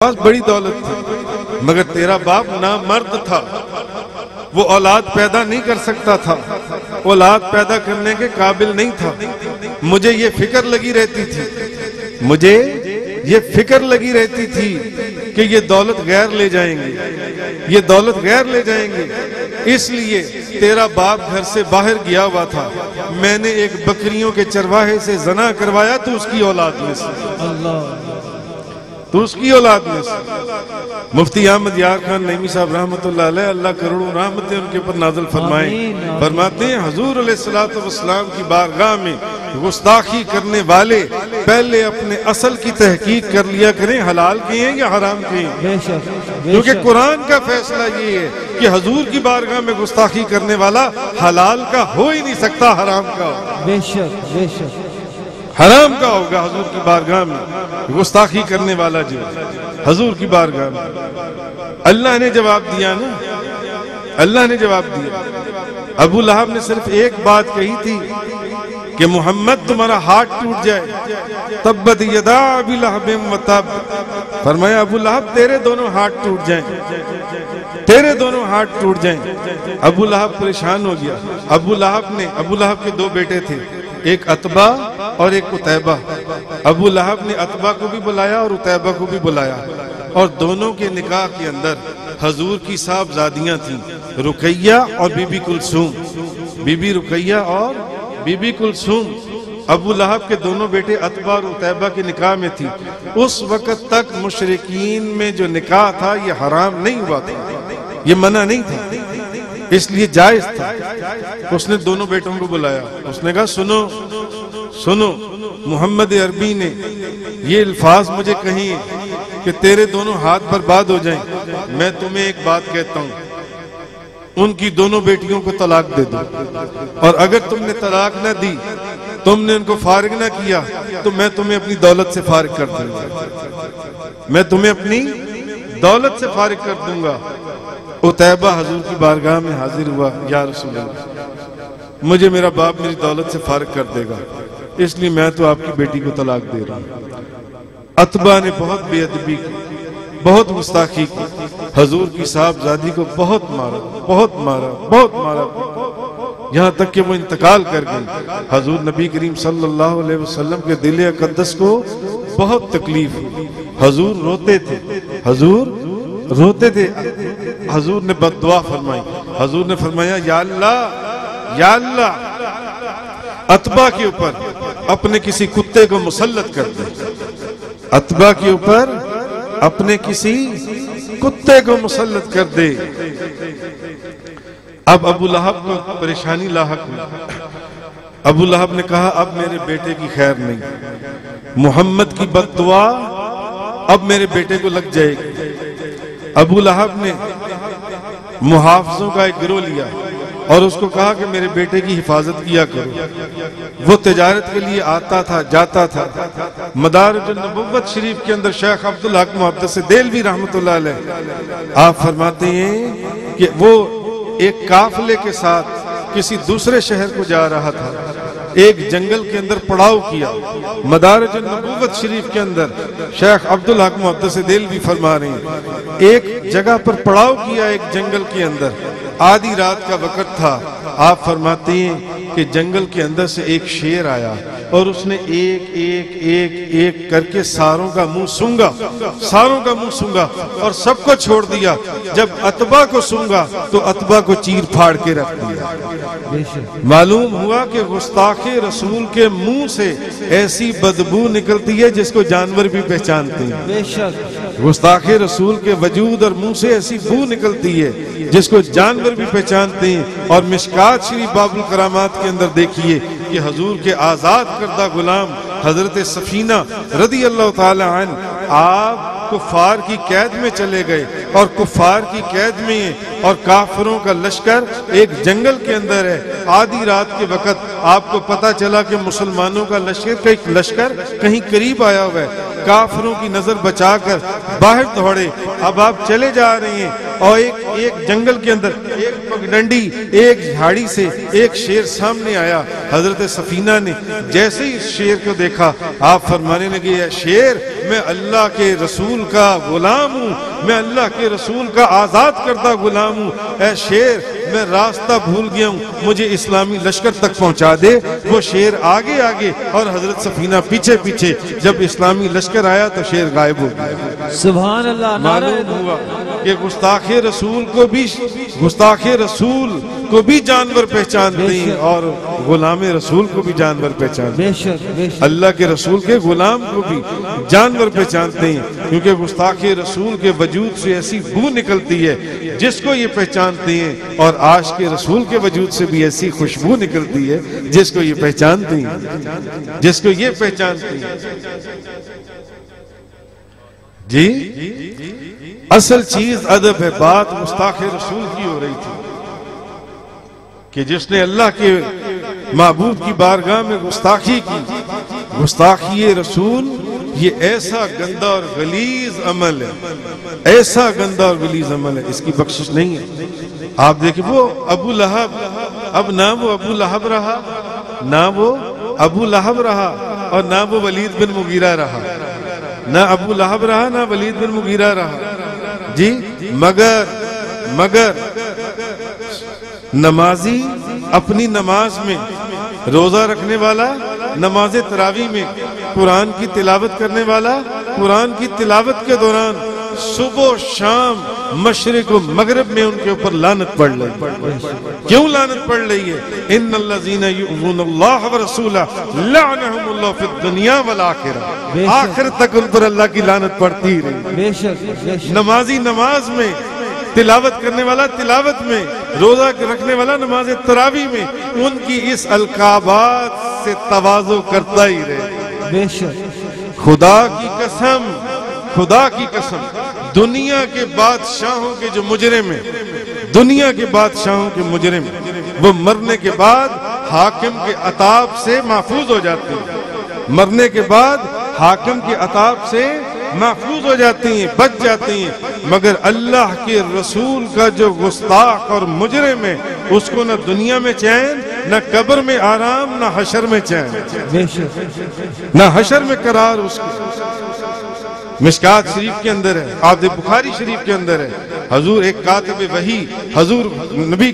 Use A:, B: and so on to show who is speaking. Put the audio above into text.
A: پاس بڑی دولت تھی، مگر تیرا باپ نامرد تھا، وہ اولاد پیدا نہیں کر سکتا تھا، اولاد پیدا کرنے کے قابل نہیں تھا۔ مجھے یہ فکر لگی رہتی تھی، مجھے یہ فکر لگی رہتی تھی کہ یہ دولت غیر لے جائیں گے، یہ دولت غیر لے جائیں گے، اس لیے تیرا باپ گھر سے باہر گیا ہوا تھا، میں نے ایک بکریوں کے چرواہے سے زنا کروایا تو اس کی اولاد میں سے، تو اس کی اولاد میں سے۔ مفتی احمد یار خان نعیمی صاحب رحمۃ اللہ علیہ، اللہ کروڑوں رحمتیں ان کے اوپر نازل فرمائیں، فرماتے ہیں حضور علیہ السلام کی بارگاہ میں گستاخی کرنے والے پہلے اپنے اصل کی تحقیق کر لیا کریں، حلال کیے ہیں یا حرام کیے ہیں، کیونکہ قرآن کا فیصلہ یہ ہے کہ حضور کی بارگاہ میں گستاخی کرنے والا حلال کا ہو ہی نہیں سکتا، حرام کا ہو،
B: بے شک بے شک
A: حرام کا ہوگا حضور کی بارگاہ میں گستاخی کرنے والا جو حضور کی بارگاہ میں۔ اللہ نے جواب دیا نا، اللہ نے جواب دیا۔ ابو لہب نے صرف ایک بات کہی تھی کہ محمد تمہارا ہاتھ ٹوٹ جائے، تبت یدا ابی لہب و تب، فرمایا ابو لہب تیرے دونوں ہاتھ ٹوٹ جائیں، تیرے دونوں ہاتھ ٹوٹ جائیں۔ ابو لہب پریشان ہو گیا۔ ابو لہب کے دو بیٹے تھے، ایک عتبہ اور ایک عتیبہ۔ ابو لہب نے عتبہ کو بھی بلایا اور عتیبہ کو بھی بلایا، اور دونوں کے نکاح کے اندر حضور کی صاحبزادیاں تھیں، رقیہ اور بی بی کلثوم، بی بی رقیہ اور بی بی کلثوم۔ ابو لہب کے دونوں بیٹے عتبہ اور عتیبہ کے نکاح میں تھی۔ اس وقت تک مشرکین میں جو نکاح تھا یہ حرام نہیں ہوا تھا، یہ منع نہیں تھا، اس لیے جائز تھا۔ اس نے دونوں بیٹوں کو بلایا، اس نے کہا سنو سنو، محمد عربی نے یہ الفاظ مجھے کہیں کہ تیرے دونوں ہاتھ برباد ہو جائیں، میں تمہیں ایک بات کہتا ہوں، ان کی دونوں بیٹیوں کو طلاق دے دو، اور اگر تم نے طلاق نہ دی، تم نے ان کو فارغ نہ کیا، تو میں تمہیں اپنی دولت سے فارغ کر دوں گا، میں تمہیں اپنی دولت سے فارغ کر دوں گا۔ عتیبہ حضور کی بارگاہ میں حاضر ہوا، یا رسول اللہ مجھے میرا باپ میری دولت سے فارغ کر دے گا، اس لیے میں تو آپ کی بیٹی کو طلاق دے رہا ہوں۔ عتبہ نے بہت بے ادبی کی، بہت گستاخی کی، حضور کی صاحبزادی کو بہت مارا بہت مارا بہت مارا، یہاں تک کہ وہ انتقال کر گئی۔ حضور نبی کریم صلی اللہ علیہ وسلم کے دل اقدس کو بہت تکلیف ہوئی، حضور روتے تھے، حضور روتے تھے۔ حضور نے بد دعا فرمائی، حضور نے فرمایا یا اللہ عتبہ کے اوپر اپنے کسی کتے کو مسلط کر دے، عتبہ کے اوپر اپنے کسی کتے کو مسلط کر دے۔ اب ابو لہب کو پریشانی لاحق ہوئی۔ ابو لہب نے کہا اب میرے بیٹے کی خیر نہیں، محمد کی بد دعا اب میرے بیٹے کو لگ جائے گی۔ ابو لہب نے محافظوں کا ایک گروہ لیا اور اس کو کہا کہ میرے بیٹے کی حفاظت کیا کرو۔ وہ تجارت کے لیے آتا تھا جاتا تھا۔ مدارج النبوت شریف کے اندر شیخ عبدالحق محدث دہلوی رحمۃ اللہ علیہ آپ فرماتے ہیں کہ وہ ایک قافلے کے ساتھ کسی دوسرے شہر کو جا رہا تھا، ایک جنگل کے اندر پڑاؤ کیا۔ مدارج النبوت شریف کے اندر شیخ عبدالحق محدث دہلوی فرما رہے ہیں ایک جگہ پر پڑاؤ کیا، ایک جنگل کے اندر، آدھی رات کا وقت تھا۔ آپ فرماتے ہیں کہ جنگل کے اندر سے ایک شیر آیا اور اس نے ایک ایک ایک ایک کر کے ساروں کا منہ سونگا، ساروں کا منہ سونگا اور سب کو چھوڑ دیا۔ جب عتبہ کو سونگا تو عتبہ کو چیر پھاڑ کے رکھ دیا۔ معلوم ہوا کہ گستاخ رسول کے منہ سے ایسی بدبو نکلتی ہے جس کو جانور بھی پہچانتے ہیں۔ گستاخ رسول کے وجود اور منہ سے ایسی بو نکلتی ہے جس کو جانور بھی پہچانتے ہیں۔ اور مشکات شریف باب الکرامات کے اندر دیکھیے کہ حضور کے آزاد کردہ غلام حضرت سفینہ رضی اللہ تعالی عنہ آپ کفار کی قید میں چلے گئے اور کفار کی قید میں ہیں اور کافروں کا لشکر ایک جنگل کے اندر ہے۔ آدھی رات کے وقت آپ کو پتا چلا کہ مسلمانوں کا لشکر کہیں قریب آیا ہوا ہے۔ کافروں کی نظر بچا کر باہر دوڑے۔ اب آپ چلے جا رہے ہیں اور ایک ایک جنگل کے اندر ایک پگڈنڈی ایک جھاڑی سے ایک شیر سامنے آیا. حضرت سفینہ نے جیسے ہی شیر کو دیکھا آپ فرمانے لگے اے شیر میں اللہ کے رسول کا غلام ہوں, میں اللہ کے رسول کا آزاد کردہ غلام ہوں. اے شیر میں راستہ بھول گیا ہوں, مجھے اسلامی لشکر تک پہنچا دے. وہ شیر آگے آگے اور حضرت سفینہ پیچھے پیچھے. جب اسلامی لشکر آیا تو شیر غائب ہو گیا.
B: سبحان اللہ.
A: معلوم ہوا کہ گستاخ رسول کو بھی جانور پہچانتے ہیں اور غلام رسول کو بھی جانور پہچانتے ہیں. اللہ کے رسول کے غلام کو بھی جانور پہچانتے ہیں, کیونکہ گستاخ رسول کے وجود سے ایسی بو نکلتی ہے جس کو یہ پہچانتے ہیں, اور عاشق رسول کے وجود سے بھی ایسی خوشبو نکلتی ہے جس کو یہ پہچانتے ہیں, جس کو یہ پہچانتے ہیں. جی اصل چیز ادب ہے. بات گستاخ رسول کی ہو رہی تھی کہ جس نے اللہ کے معبود کی بارگاہ میں گستاخی کی. گستاخی رسول یہ ایسا گندا اور غلیظ عمل ہے, ایسا گندا اور غلیظ عمل ہے, اس کی بخشش نہیں ہے. آپ دیکھیں وہ ابو لہب, اب نہ وہ ابو لہب رہا, نہ وہ ابو لہب رہا اور نہ وہ ولید بن مغیرہ رہا, نہ ابو لہب رہا نہ ولید بن مغیرہ رہا. جی مگر نمازی اپنی نماز میں, روزہ رکھنے والا نماز تراویح میں, قرآن کی تلاوت کرنے والا قرآن کی تلاوت کے دوران صبح و شام مشرق و مغرب میں ان کے اوپر لعنت پڑ رہی ہے. کیوں لعنت پڑ رہی ہے؟ ان الذین یؤذون اللہ ورسولہ لعنہم اللہ فی الدنیا والآخرہ. آخرت تک ان پر اللہ کی لعنت پڑتی رہی. نمازی نماز میں, تلاوت کرنے والا تلاوت میں, روزہ رکھنے والا نماز تراویح میں, ان کی اس القابات سے تواضع کرتا ہی رہے. خدا کی قسم, خدا کی قسم, دنیا کے بادشاہوں کے جو مجرم ہیں, دنیا کے بادشاہوں کے مجرم, وہ مرنے کے بعد حاکم کے عطاب سے محفوظ ہو جاتے ہیں. مرنے کے بعد حاکم کے عطاب سے محفوظ ہو جاتے ہیں, بچ جاتے ہیں. مگر اللہ کے رسول کا جو گستاخ اور مجرم ہے, اس کو نہ دنیا میں چین, نہ قبر میں آرام, نہ حشر میں چین, نہ حشر میں قرار. اس کو مشکات شریف کے اندر ہے, آپ بخاری شریف کے اندر ہے, حضور ایک کاتب وحی, حضور نبی